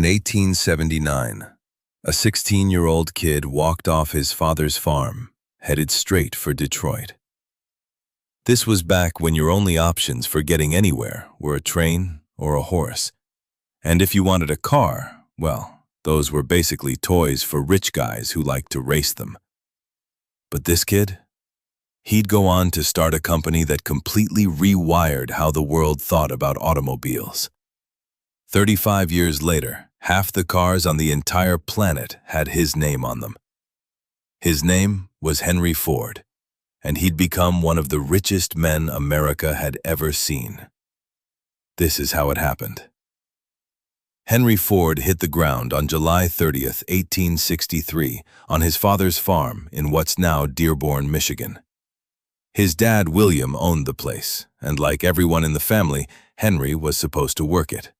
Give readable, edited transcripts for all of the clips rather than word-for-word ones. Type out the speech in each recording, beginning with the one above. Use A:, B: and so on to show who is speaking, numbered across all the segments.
A: 1879, a 16-year-old kid walked off his father's farm, headed straight for Detroit. This was back when your only options for getting anywhere were a train or a horse. And if you wanted a car, well, those were basically toys for rich guys who liked to race them. But this kid? He'd go on to start a company that completely rewired how the world thought about automobiles. 35 years later, half the cars on the entire planet had his name on them. His name was Henry Ford, and he'd become one of the richest men America had ever seen. This is how it happened. Henry Ford hit the ground on July 30th, 1863, on his father's farm in what's now Dearborn, Michigan. His dad, William, owned the place, and like everyone in the family, Henry was supposed to work it.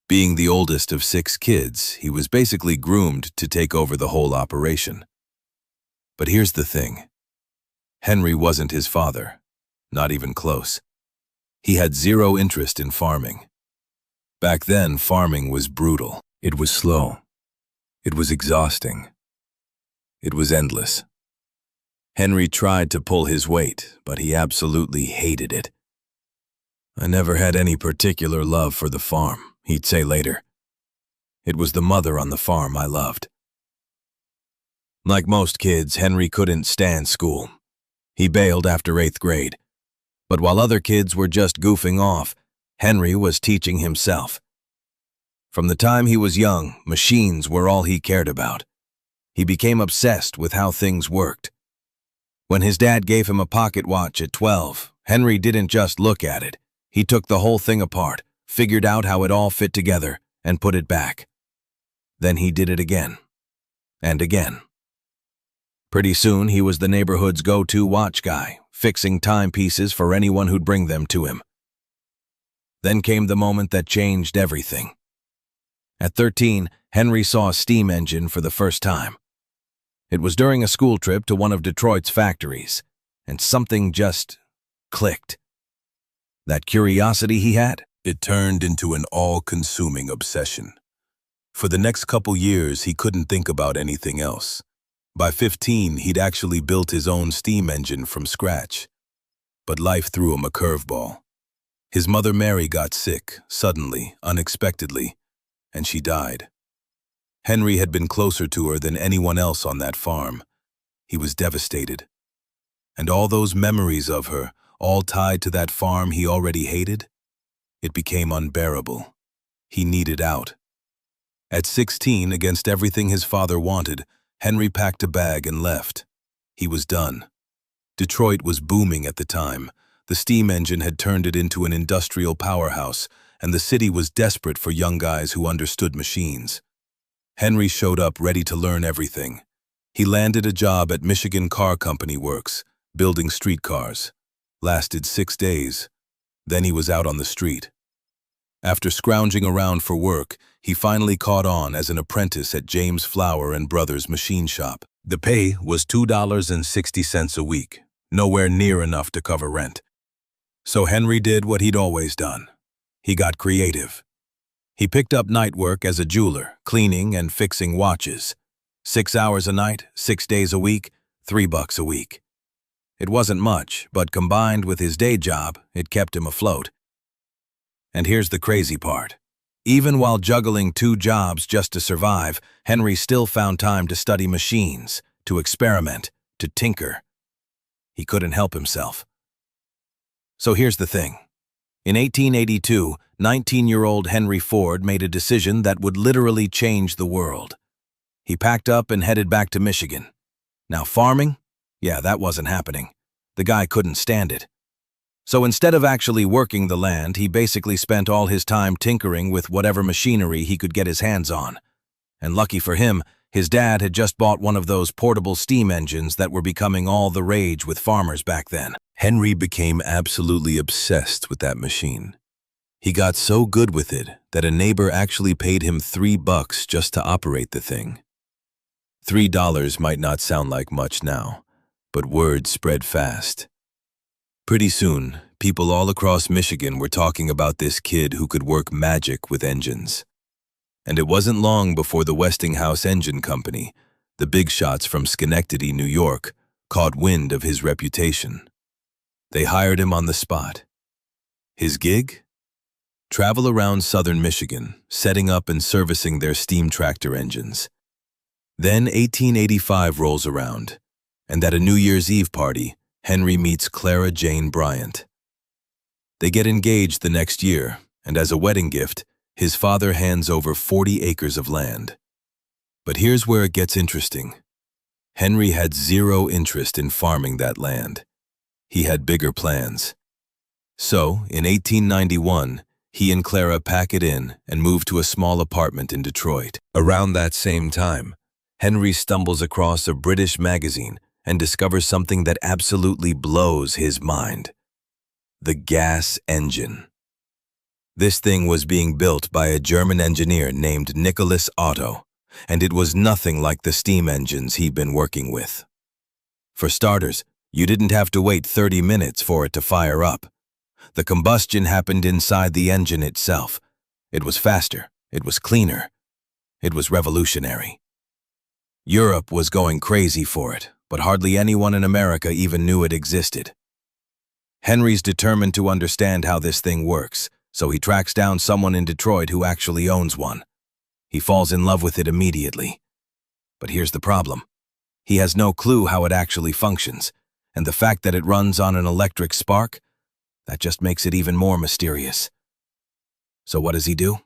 A: Being the oldest of 6 kids, he was basically groomed to take over the whole operation. But here's the thing. Henry wasn't his father, not even close. He had zero interest in farming. Back then, farming was brutal. It was slow. It was exhausting. It was endless. Henry tried to pull his weight, but he absolutely hated it. "I never had any particular love for the farm," he'd say later. "It was the mother on the farm I loved." Like most kids, Henry couldn't stand school. He bailed after 8th grade. But while other kids were just goofing off, Henry was teaching himself. From the time he was young, machines were all he cared about. He became obsessed with how things worked. When his dad gave him a pocket watch at 12, Henry didn't just look at it. He took the whole thing apart, figured out how it all fit together, and put it back. Then he did it again. And again. Pretty soon, he was the neighborhood's go-to watch guy, fixing timepieces for anyone who'd bring them to him. Then came the moment that changed everything. At 13, Henry saw a steam engine for the first time. It was during a school trip to one of Detroit's factories, and something just clicked. That curiosity he had, it turned into an all-consuming obsession. For the next couple years, he couldn't think about anything else. By 15, he'd actually built his own steam engine from scratch. But life threw him a curveball. His mother Mary got sick, suddenly, unexpectedly, and she died. Henry had been closer to her than anyone else on that farm. He was devastated. And all those memories of her, all tied to that farm he already hated, it became unbearable. He needed out. At 16, against everything his father wanted, Henry packed a bag and left. He was done. Detroit was booming at the time. The steam engine had turned it into an industrial powerhouse, and the city was desperate for young guys who understood machines. Henry showed up ready to learn everything. He landed a job at Michigan Car Company Works, building streetcars. Lasted 6 days. Then he was out on the street. After scrounging around for work, he finally caught on as an apprentice at James Flower and Brothers machine shop. The pay was $2.60 a week, nowhere near enough to cover rent. So Henry did what he'd always done. He got creative. He picked up night work as a jeweler, cleaning and fixing watches. 6 hours a night, 6 days a week, $3 a week. It wasn't much, but combined with his day job, it kept him afloat. And here's the crazy part. Even while juggling 2 jobs just to survive, Henry still found time to study machines, to experiment, to tinker. He couldn't help himself. So here's the thing. In 1882, 19-year-old Henry Ford made a decision that would literally change the world. He packed up and headed back to Michigan. Now farming? Yeah, that wasn't happening. The guy couldn't stand it. So instead of actually working the land, he basically spent all his time tinkering with whatever machinery he could get his hands on. And lucky for him, his dad had just bought one of those portable steam engines that were becoming all the rage with farmers back then. Henry became absolutely obsessed with that machine. He got so good with it that a neighbor actually paid him $3 just to operate the thing. $3 might not sound like much now, but word spread fast. Pretty soon, people all across Michigan were talking about this kid who could work magic with engines. And it wasn't long before the Westinghouse Engine Company, the big shots from Schenectady, New York, caught wind of his reputation. They hired him on the spot. His gig? Travel around southern Michigan, setting up and servicing their steam tractor engines. Then 1885 rolls around, and at a New Year's Eve party, Henry meets Clara Jane Bryant. They get engaged the next year, and as a wedding gift, his father hands over 40 acres of land. But here's where it gets interesting. Henry had zero interest in farming that land. He had bigger plans. So, in 1891, he and Clara pack it in and move to a small apartment in Detroit. Around that same time, Henry stumbles across a British magazine and discovers something that absolutely blows his mind. The gas engine. This thing was being built by a German engineer named Nicholas Otto, and it was nothing like the steam engines he'd been working with. For starters, you didn't have to wait 30 minutes for it to fire up. The combustion happened inside the engine itself. It was faster, it was cleaner, it was revolutionary. Europe was going crazy for it, but hardly anyone in America even knew it existed. Henry's determined to understand how this thing works, so he tracks down someone in Detroit who actually owns one. He falls in love with it immediately. But here's the problem. He has no clue how it actually functions, and the fact that it runs on an electric spark, that just makes it even more mysterious. So what does he do?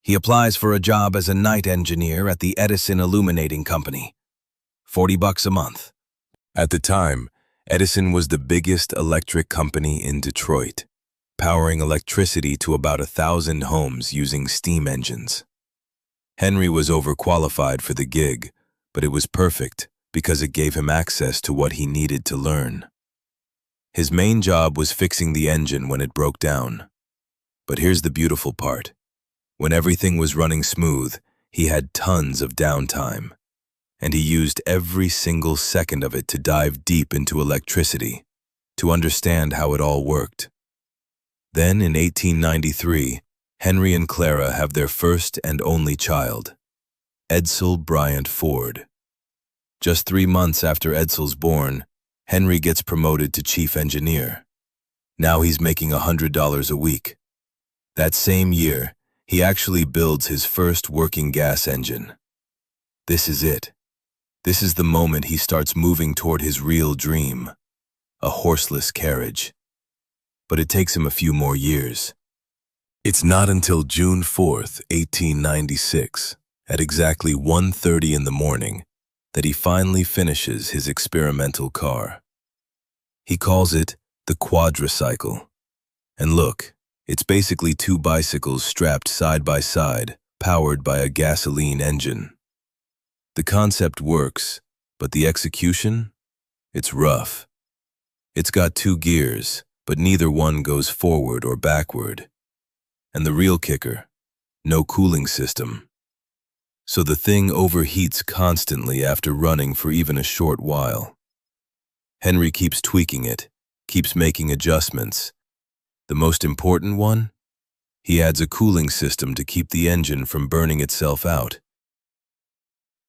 A: He applies for a job as a night engineer at the Edison Illuminating Company. $40 a month. At the time, Edison was the biggest electric company in Detroit, powering electricity to about 1,000 homes using steam engines. Henry was overqualified for the gig, but it was perfect because it gave him access to what he needed to learn. His main job was fixing the engine when it broke down. But here's the beautiful part. When everything was running smooth, he had tons of downtime, and he used every single second of it to dive deep into electricity, to understand how it all worked. Then, in 1893, Henry and Clara have their first and only child, Edsel Bryant Ford. Just 3 months after Edsel's born, Henry gets promoted to chief engineer. Now he's making $100 a week. That same year, he actually builds his first working gas engine. This is it. This is the moment he starts moving toward his real dream, a horseless carriage. But it takes him a few more years. It's not until June 4th, 1896, at exactly 1:30 in the morning, that he finally finishes his experimental car. He calls it the quadricycle. And look, it's basically 2 bicycles strapped side by side, powered by a gasoline engine. The concept works, but the execution? It's rough. It's got 2 gears, but neither one goes forward or backward. And the real kicker, no cooling system. So the thing overheats constantly after running for even a short while. Henry keeps tweaking it, keeps making adjustments. The most important one? He adds a cooling system to keep the engine from burning itself out.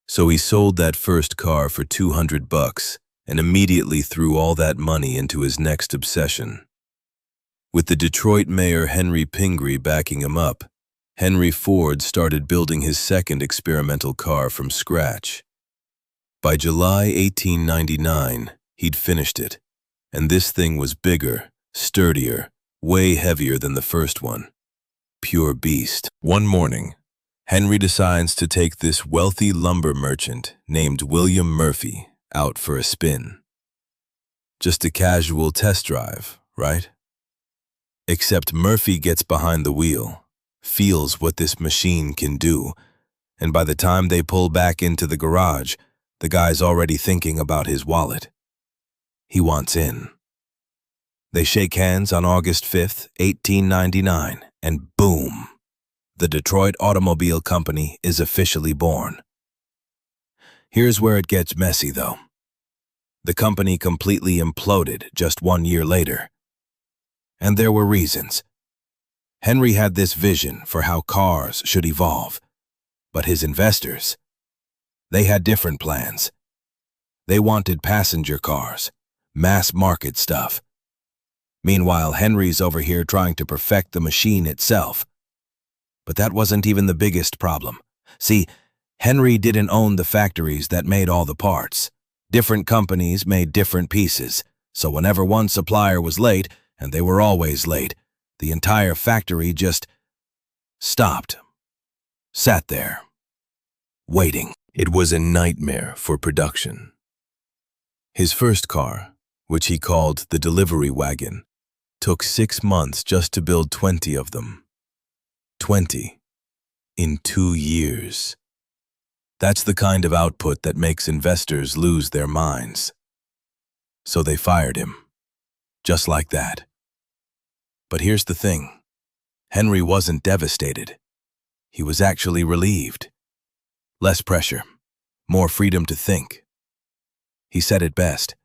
A: So he sold that first car for $200 and immediately threw all that money into his next obsession. With the Detroit mayor Henry Pingree backing him up, Henry Ford started building his second experimental car from scratch. By July 1899, he'd finished it, and this thing was bigger, sturdier, way heavier than the first one. Pure beast. One morning, Henry decides to take this wealthy lumber merchant named William Murphy out for a spin. Just a casual test drive, right? Except Murphy gets behind the wheel, feels what this machine can do, and by the time they pull back into the garage, the guy's already thinking about his wallet. He wants in. They shake hands on August 5th, 1899, and boom! The Detroit Automobile Company is officially born. Here's where it gets messy, though. The company completely imploded just 1 year later. And there were reasons. Henry had this vision for how cars should evolve, But his investors, they had different plans. They wanted passenger cars, mass market stuff. Meanwhile, Henry's over here trying to perfect the machine itself. But that wasn't even the biggest problem. See, Henry didn't own the factories that made all the parts. Different companies made different pieces, so whenever one supplier was late, and they were always late, the entire factory just stopped, sat there, waiting. It was a nightmare for production. His first car, which he called the delivery wagon, took 6 months just to build 20 of them. 20 in 2 years. That's the kind of output that makes investors lose their minds. So they fired him, just like that. But here's the thing. Henry wasn't devastated. He was actually relieved. Less pressure, more freedom to think. He said it best.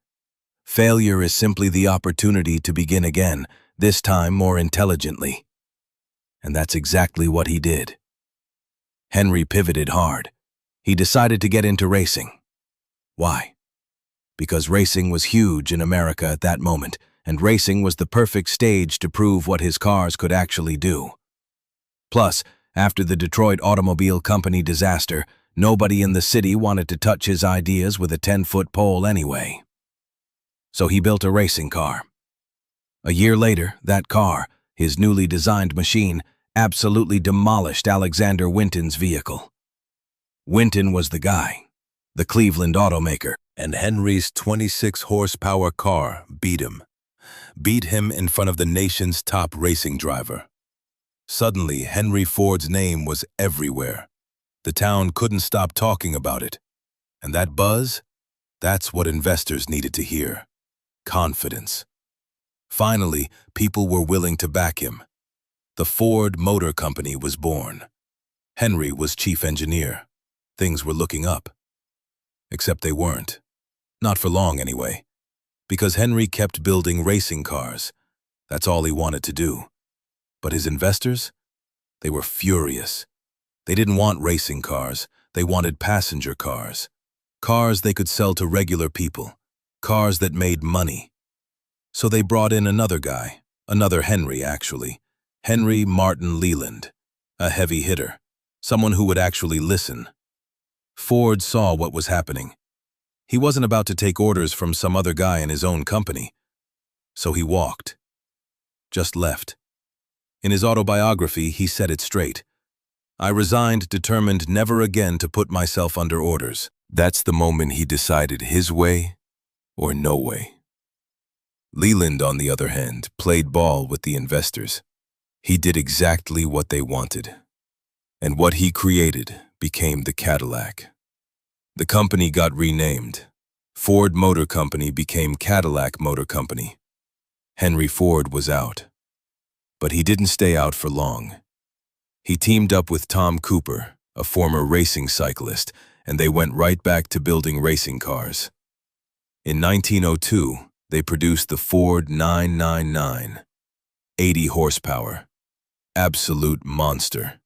A: Failure is simply the opportunity to begin again, this time more intelligently. And that's exactly what he did. Henry pivoted hard. He decided to get into racing. Why? Because racing was huge in America at that moment, and racing was the perfect stage to prove what his cars could actually do. Plus, after the Detroit Automobile Company disaster, nobody in the city wanted to touch his ideas with a 10-foot pole anyway. So he built a racing car. A year later, that car, his newly designed machine, absolutely demolished Alexander Winton's vehicle. Winton was the guy, the Cleveland automaker, and Henry's 26-horsepower car beat him. Beat him in front of the nation's top racing driver. Suddenly, Henry Ford's name was everywhere. The town couldn't stop talking about it. And that buzz? That's what investors needed to hear. Confidence. Finally, people were willing to back him. The Ford Motor Company was born. Henry was chief engineer. Things were looking up. Except they weren't. Not for long, anyway. Because Henry kept building racing cars. That's all he wanted to do. But his investors? They were furious. They didn't want racing cars. They wanted passenger cars. Cars they could sell to regular people. Cars that made money. So they brought in another guy. Another Henry, actually. Henry Martin Leland. A heavy hitter. Someone who would actually listen. Ford saw what was happening. He wasn't about to take orders from some other guy in his own company. So he walked. Just left. In his autobiography, he said it straight. I resigned, determined never again to put myself under orders. That's the moment he decided his way or no way. Leland, on the other hand, played ball with the investors. He did exactly what they wanted. And what he created became the Cadillac. The company got renamed. Ford Motor Company became Cadillac Motor Company. Henry Ford was out. But he didn't stay out for long. He teamed up with Tom Cooper, a former racing cyclist, and they went right back to building racing cars. In 1902, they produced the Ford 999, 80 horsepower, absolute monster.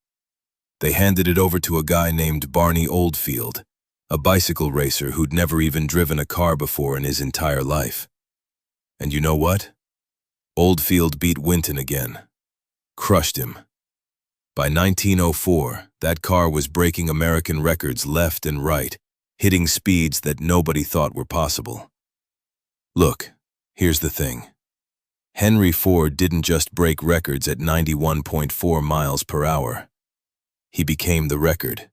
A: They handed it over to a guy named Barney Oldfield, a bicycle racer who'd never even driven a car before in his entire life. And you know what? Oldfield beat Winton again. Crushed him. By 1904, that car was breaking American records left and right, hitting speeds that nobody thought were possible. Look, here's the thing. Henry Ford didn't just break records at 91.4 miles per hour. He became the record.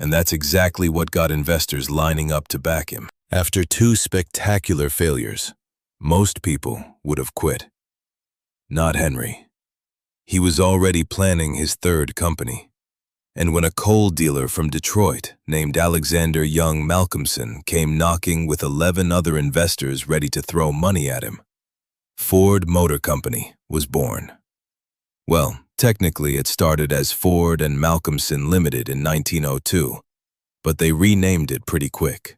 A: And that's exactly what got investors lining up to back him. After 2 spectacular failures, most people would have quit. Not Henry. He was already planning his third company. And when a coal dealer from Detroit named Alexander Young Malcolmson came knocking with 11 other investors ready to throw money at him, Ford Motor Company was born. Well, technically it started as Ford and Malcolmson Limited in 1902, but they renamed it pretty quick.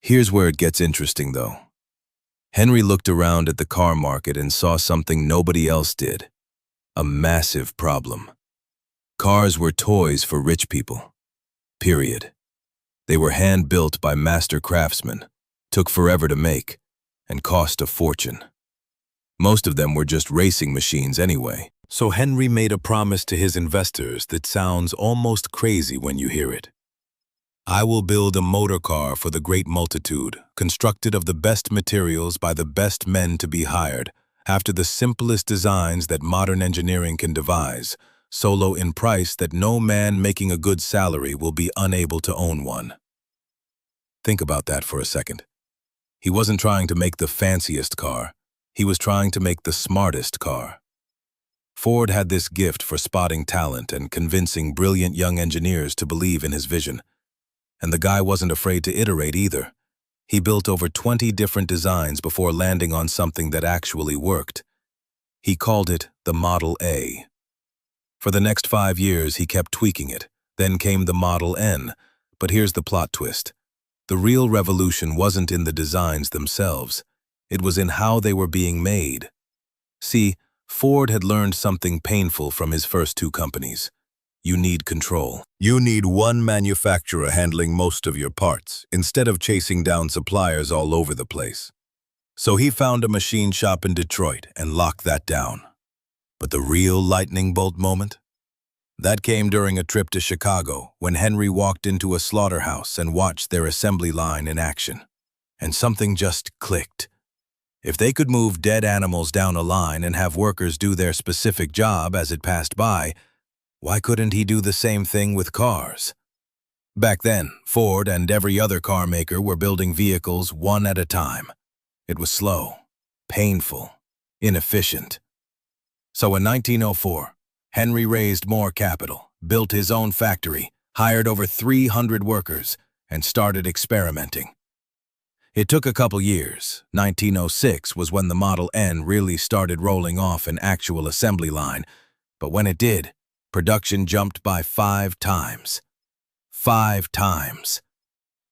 A: Here's where it gets interesting, though. Henry looked around at the car market and saw something nobody else did. A massive problem. Cars were toys for rich people. Period. They were hand-built by master craftsmen, took forever to make, and cost a fortune. Most of them were just racing machines anyway. So Henry made a promise to his investors that sounds almost crazy when you hear it. I will build a motor car for the great multitude, constructed of the best materials by the best men to be hired, after the simplest designs that modern engineering can devise, so low in price that no man making a good salary will be unable to own one. Think about that for a second. He wasn't trying to make the fanciest car. He was trying to make the smartest car. Ford had this gift for spotting talent and convincing brilliant young engineers to believe in his vision. And the guy wasn't afraid to iterate either. He built over 20 different designs before landing on something that actually worked. He called it the Model A. For the next 5 years, he kept tweaking it. Then came the Model N. But here's the plot twist. The real revolution wasn't in the designs themselves. It was in how they were being made. See, Ford had learned something painful from his first 2 companies. You need control. You need one manufacturer handling most of your parts, instead of chasing down suppliers all over the place. So he found a machine shop in Detroit and locked that down. But the real lightning bolt moment? That came during a trip to Chicago when Henry walked into a slaughterhouse and watched their assembly line in action. And something just clicked. If they could move dead animals down a line and have workers do their specific job as it passed by, why couldn't he do the same thing with cars? Back then, Ford and every other car maker were building vehicles one at a time. It was slow, painful, inefficient. So in 1904, Henry raised more capital, built his own factory, hired over 300 workers, and started experimenting. It took a couple years. 1906 was when the Model N really started rolling off an actual assembly line, but when it did, production jumped by 5 times. 5 times.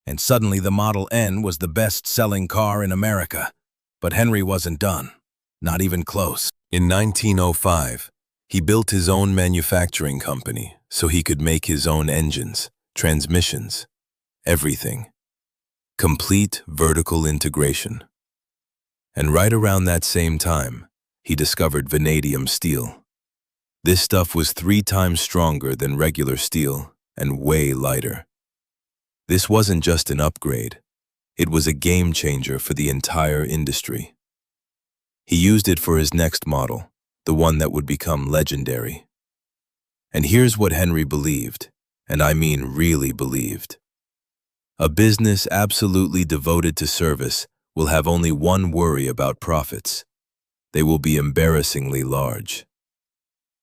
A: And suddenly the Model N was the best-selling car in America. But Henry wasn't done. Not even close. In 1905, he built his own manufacturing company so he could make his own engines, transmissions, everything. Complete vertical integration. And right around that same time, he discovered vanadium steel. This stuff was 3 times stronger than regular steel and way lighter. This wasn't just an upgrade. It was a game changer for the entire industry. He used it for his next model, the one that would become legendary. And here's what Henry believed, and I mean really believed. A business absolutely devoted to service will have only one worry about profits. They will be embarrassingly large.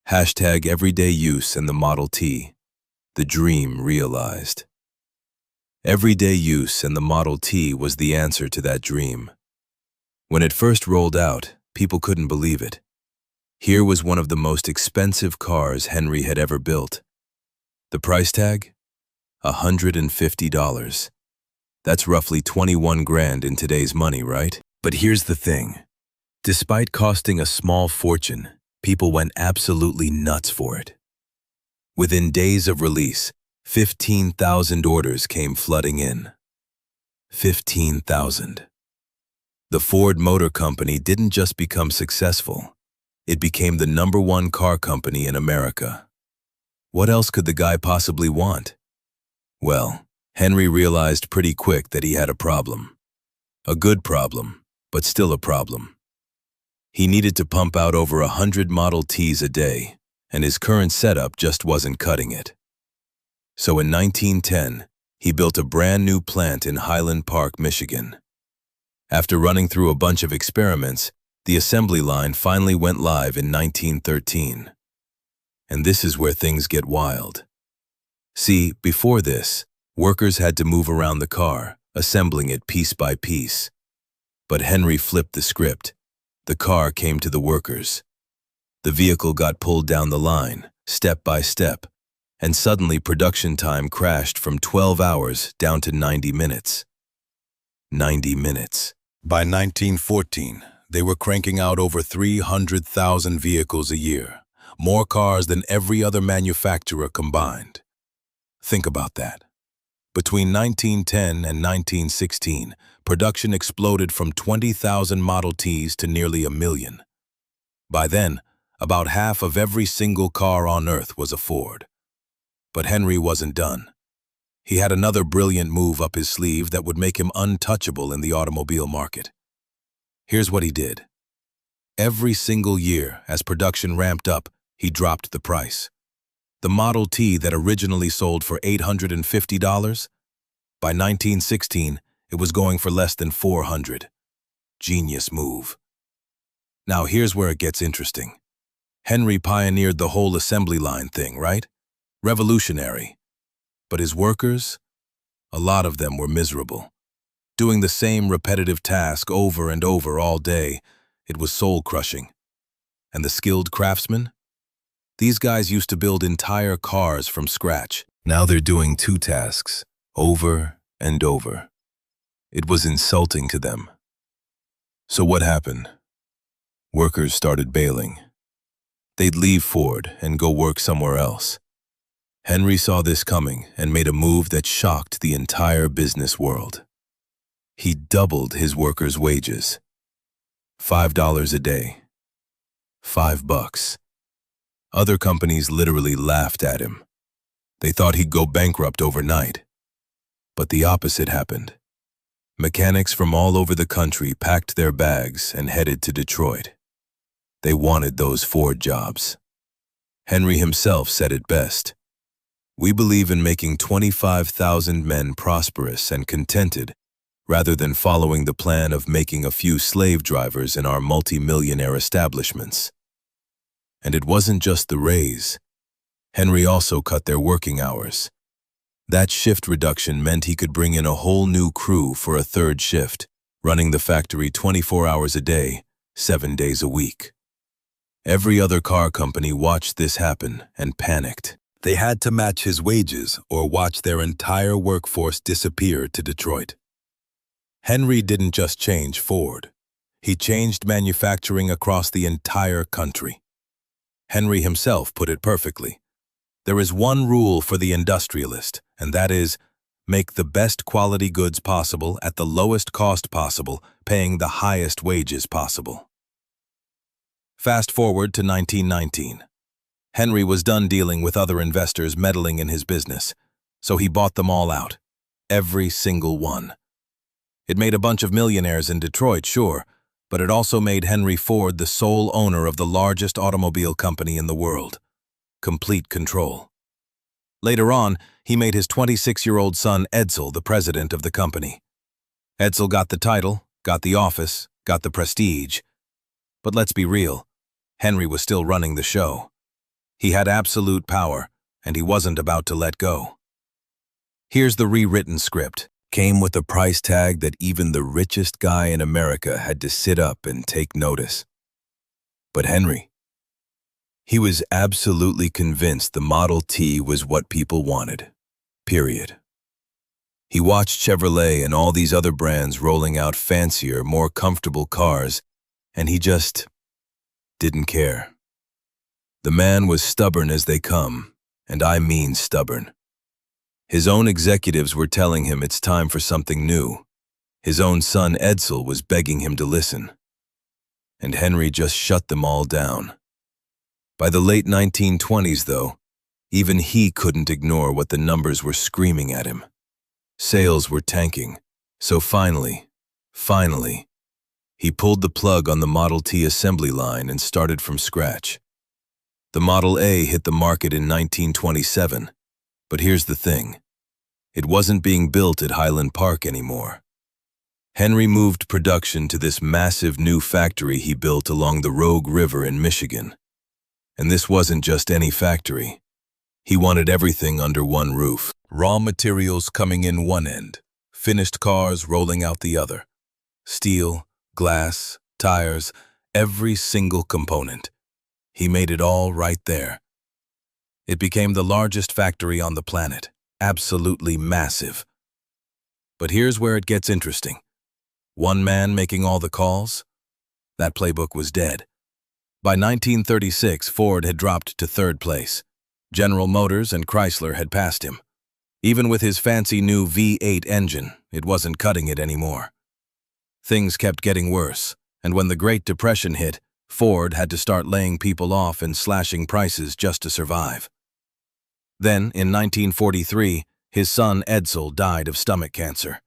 A: Hashtag everyday use and the Model T, the dream realized. Everyday use and the Model T was the answer to that dream. When it first rolled out, people couldn't believe it. Here was one of the most expensive cars Henry had ever built. The price tag? $150. That's roughly 21 grand in today's money, right? But here's the thing. Despite costing a small fortune, people went absolutely nuts for it. Within days of release, 15,000 orders came flooding in. 15,000. The Ford Motor Company didn't just become successful. It became the #1 car company in America. What else could the guy possibly want? Well, Henry realized pretty quick that he had a problem. A good problem, but still a problem. He needed to pump out over 100 Model Ts a day, and his current setup just wasn't cutting it. So in 1910, he built a brand new plant in Highland Park, Michigan. After running through a bunch of experiments, the assembly line finally went live in 1913. And this is where things get wild. See, before this, workers had to move around the car, assembling it piece by piece. But Henry flipped the script. The car came to the workers. The vehicle got pulled down the line, step by step, and suddenly production time crashed from 12 hours down to 90 minutes. 90 minutes. By 1914, they were cranking out over 300,000 vehicles a year, More cars than every other manufacturer combined. Think about that. Between 1910 and 1916, production exploded from 20,000 Model Ts to nearly 1,000,000. By then, about half of every single car on Earth was a Ford. But Henry wasn't done. He had another brilliant move up his sleeve that would make him untouchable in the automobile market. Here's what he did. Every single year, as production ramped up, he dropped the price. The Model T that originally sold for $850, by 1916, it was going for less than $400. Genius move. Now here's where it gets interesting. Henry pioneered the whole assembly line thing, right? Revolutionary. But his workers? A lot of them were miserable. Doing the same repetitive task over and over all day, it was soul-crushing. And the skilled craftsmen? These guys used to build entire cars from scratch. Now they're doing two tasks, over and over. It was insulting to them. So what happened? Workers started bailing. They'd leave Ford and go work somewhere else. Henry saw this coming and made a move that shocked the entire business world. He doubled his workers' wages. $5 a day. $5. Other companies literally laughed at him. They thought he'd go bankrupt overnight. But the opposite happened. Mechanics from all over the country packed their bags and headed to Detroit. They wanted those Ford jobs. Henry himself said it best. "We believe in making 25,000 men prosperous and contented rather than following the plan of making a few slave drivers in our multi-millionaire establishments." And it wasn't just the raise. Henry also cut their working hours. That shift reduction meant he could bring in a whole new crew for a third shift, running the factory 24 hours a day, 7 days a week. Every other car company watched this happen and panicked. They had to match his wages or watch their entire workforce disappear to Detroit. Henry didn't just change Ford. He changed manufacturing across the entire country. Henry himself put it perfectly. There is one rule for the industrialist, and that is, make the best quality goods possible at the lowest cost possible, paying the highest wages possible. Fast forward to 1919. Henry was done dealing with other investors meddling in his business, so he bought them all out. Every single one. It made a bunch of millionaires in Detroit, sure, but it also made Henry Ford the sole owner of the largest automobile company in the world. Complete control. Later on, he made his 26-year-old son Edsel the president of the company. Edsel got the title, got the office, got the prestige. But let's be real, Henry was still running the show. He had absolute power, and he wasn't about to let go. Here's the rewritten script. Came with a price tag that even the richest guy in America had to sit up and take notice. But Henry, he was absolutely convinced the Model T was what people wanted. Period. He watched Chevrolet and all these other brands rolling out fancier, more comfortable cars, and he just didn't care. The man was stubborn as they come, and I mean stubborn. His own executives were telling him it's time for something new. His own son Edsel was begging him to listen. And Henry just shut them all down. By the late 1920s, though, even he couldn't ignore what the numbers were screaming at him. Sales were tanking, so finally, he pulled the plug on the Model T assembly line and started from scratch. The Model A hit the market in 1927. But here's the thing. It wasn't being built at Highland Park anymore. Henry moved production to this massive new factory he built along the Rogue River in Michigan. And this wasn't just any factory. He wanted everything under one roof. Raw materials coming in one end, finished cars rolling out the other. Steel, glass, tires, every single component. He made it all right there. It became the largest factory on the planet, absolutely massive. But here's where it gets interesting. One man making all the calls? That playbook was dead. By 1936, Ford had dropped to third place. General Motors and Chrysler had passed him. Even with his fancy new V8 engine, it wasn't cutting it anymore. Things kept getting worse, and when the Great Depression hit, Ford had to start laying people off and slashing prices just to survive. Then, in 1943, his son Edsel died of stomach cancer.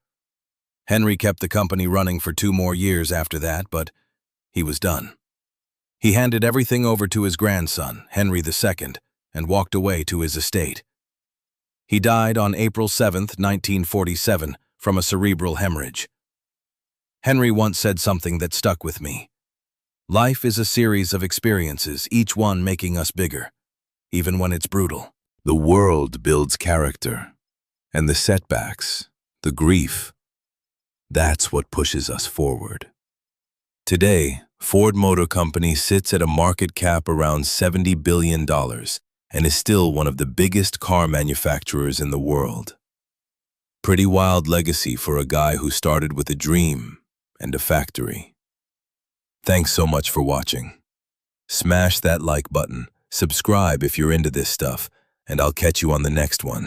A: Henry kept the company running for 2 more years after that, but he was done. He handed everything over to his grandson, Henry II, and walked away to his estate. He died on April 7, 1947, from a cerebral hemorrhage. Henry once said something that stuck with me. Life is a series of experiences, each one making us bigger, even when it's brutal. The world builds character, and the setbacks, the grief, that's what pushes us forward. Today, Ford Motor Company sits at a market cap around $70 billion and is still one of the biggest car manufacturers in the world. Pretty wild legacy for a guy who started with a dream and a factory. Thanks so much for watching. Smash that like button, subscribe if you're into this stuff, and I'll catch you on the next one.